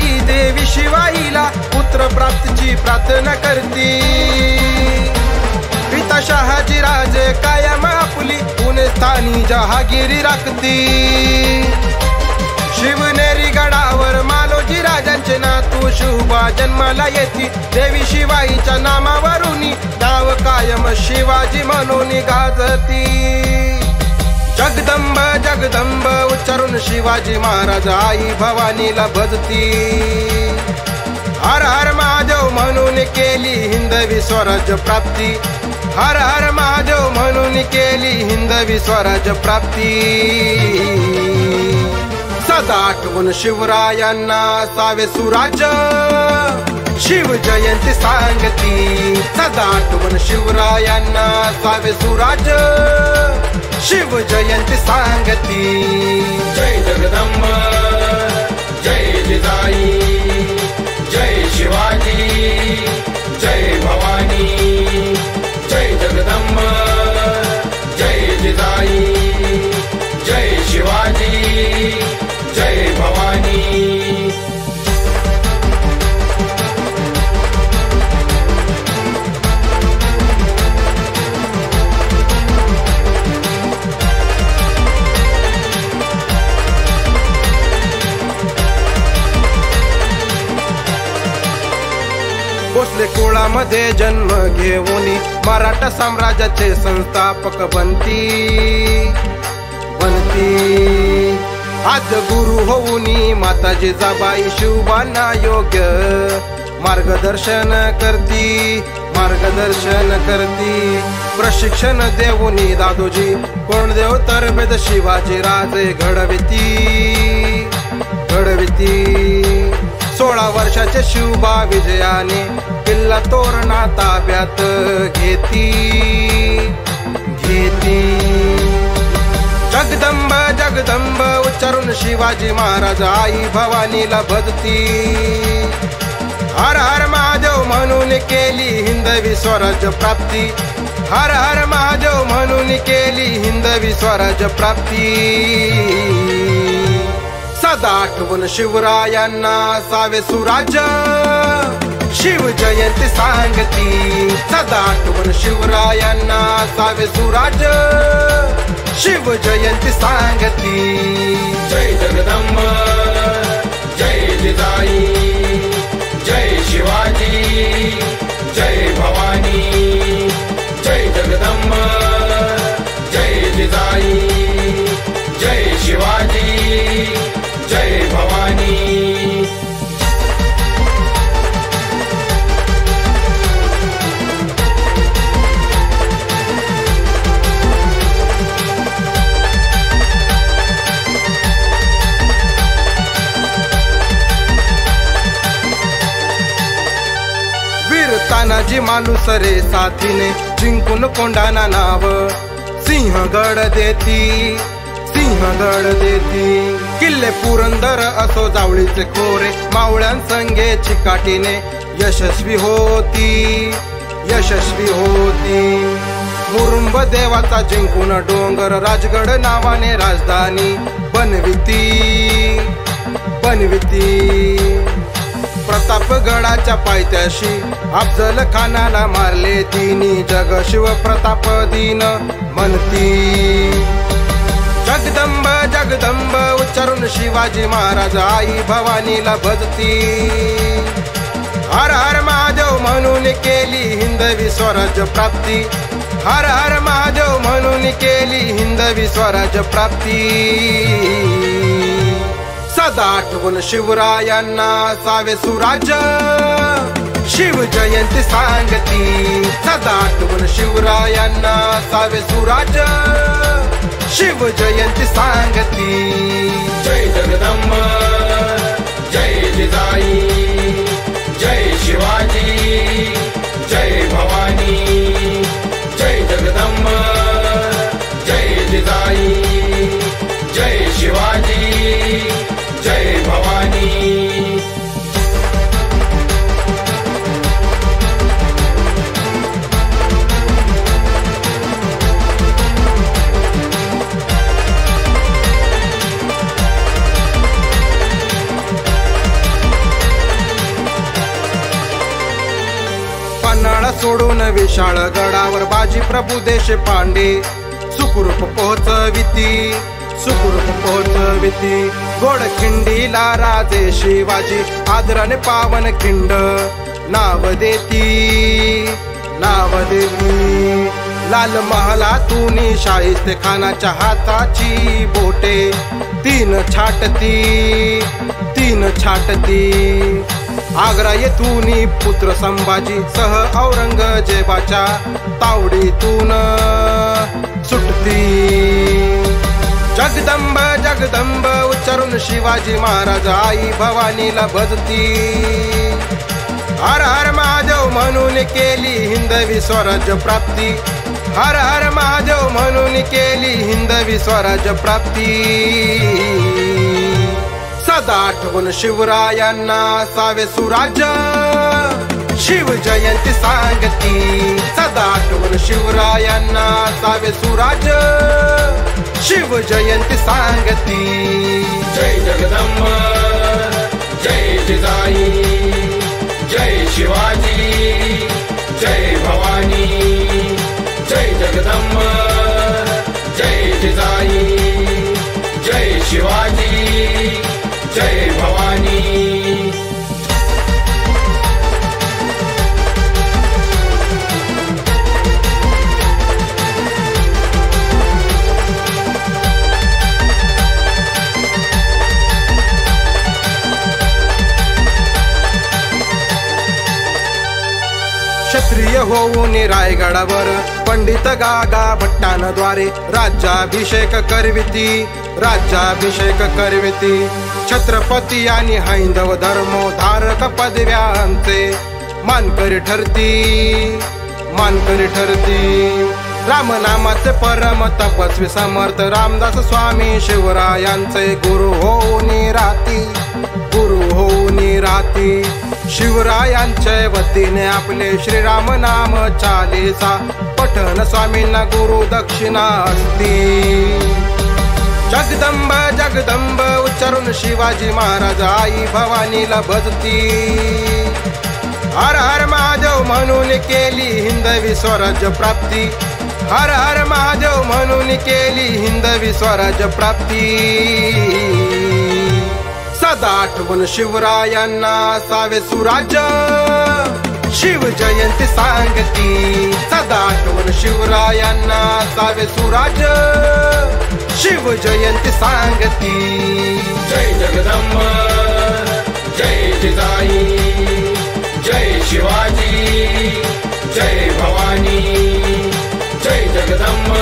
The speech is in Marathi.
जिजाई देवी शिवाईला पुत्र प्राप्तीची प्रार्थना करती। पिता शहाजीराजे कायम आपुली पुणे स्थानी जहागिरी राखती। शिवनेरी गडावर मालोजी राजांचे नातू शुभा जन्माला येती। देवी शिवाईच्या नामावरून नाव कायम शिवाजी म्हणून गाजती। जगदंब जगदंब उच्चारून शिवाजी महाराज आई भवानीला भजती। हर हर महादेव म्हणून केली हिंदवी स्वराज्य प्राप्ती। हर हर महादेव म्हणून केली हिंदवी स्वराज्य प्राप्ती। सदा आठवण शिवरायांना असावे सुराज्य शिव जयंती सांगती। सदा आठवण शिवरायांना असावे सुराज्य शिव जयंती सांगती। जय जगदंब जय जिजाई जय शिवाजी जय भवानी। जय जगदंब जय जिजाई जय शिवाजी जय भवानी। भोसले कुळामध्ये जन्म घेऊन मराठा साम्राज्याचे संस्थापक बनती। आज गुरु होऊन माता जिजाबाई शिवबांना योग्य मार्गदर्शन करती। प्रशिक्षण देऊन दादोजी कोंडदेव तरबेद शिवाजी राजे घडविती। 16 वर्षाचे शिवबा विजयाने किल्ला तोरणा ताब्यात घेती। जगदंब जगदंब उच्चारून शिवाजी महाराज आई भवानीला भजती। हर हर महादेव म्हणून केली हिंदवी स्वराज्य प्राप्ती। हर हर महादेव म्हणून केली हिंदवी स्वराज्य प्राप्ती। सदा आठवण शिवरायांना असावे सुराज्य शिव जयंती सांगती। सदा आठवण शिवरायांना असावे सुराज्य शिव जयंती सांगती। जय जगदंब जय जिजाई जय शिवाजी जय भवानी। जय जगदंब जय जिजाई जय शिवाजी जय भवानी। तानाजी मालुसरे साथीने जिंकून कोंडाणा नाव सिंहगड देती। किल्ले पुरंदर असो जावळीचे खोरे मावळ्यांसंगे चिकाटीने यशस्वी होती। मुरुंब देवाचा जिंकून डोंगर राजगड नावाने राजधानी बनविती। प्रतापगडाच्या पायथ्याशी अफजल खानाला मारले तिनी जग शिव प्रताप दीन म्हणती। जगदंब जगदंब उच्चारून शिवाजी महाराज आई भवानीला भजती। हर हर महादेव म्हणून केली हिंदवी स्वराज्य प्राप्ती। हर हर महादेव म्हणून केली हिंदवी स्वराज्य प्राप्ती। सदा आठवण शिवरायांना असावे सुराज्य शिव जयंती सांगती। सदा आठवण शिवरायांना असावे सुराज्य शिव जयंती सांगती। जय जगदंब जय जिजाई जय शिवाजी जय भवानी। जय जगदंब जय जिजाई जय शिवाजी जय भवानी। शाळगडावर बाजी प्रभू देशपांडे सुखरूप पोहोचविती गोडखिंडीला राजे शिवाजी आदराने पावन खिंड नाव देती लाल महालातून शाहिस्ते खानाच्या हाताची बोटे तीन छाटती आग्रा येथून पुत्र संभाजी सह औरंगजेबाच्या तावडीतून सुटती जगदंब जगदंब उच्चारून शिवाजी महाराज आई भवानीला भजती हर हर महादेव म्हणून केली हिंदवी स्वराज्य प्राप्ती हर हर महादेव म्हणून केली हिंदवी स्वराज्य प्राप्ती सदा आठवण शिवरायांना सावे सुराज्य शिव जयंती सांगती सदा आठवण शिवरायांना सावे सुराज्य शिव जयंती सांगती जय जगदंब जय जिजाई जय शिवाजी जय भवानी जय जगदंब जय जिजाई जय शिवाजी जय भवानी क्षत्रिय होऊन रायगडावर पंडित गागा भट्टांद्वारे राज्याभिषेक करविती छत्रपती आणि हैंदव धर्मोधारक पदव्यांचे मानकरी ठरती रामनामाचे परम तपस्वी समर्थ रामदास स्वामी शिवरायांचे गुरु होऊन राहती शिवरायांच्या वतीने आपले श्रीराम नाम चालीसा पठण स्वामींना गुरु दक्षिणा असती जगदंब जगदंब उच्चारून शिवाजी महाराज आई भवानीला भजती हर हर महादेव म्हणून केली हिंदवी स्वराज्य प्राप्ती हर हर महादेव म्हणून केली हिंदवी स्वराज्य प्राप्ती सदा आठवण शिवरायांना सावे सुराज्य शिव जयंती सांगती सदा आठवण शिवरायांना सावे सुराज्य शिव जयंती सांगती जय जगदंब जय जिजाई जय शिवाजी जय भवानी जय जगदंब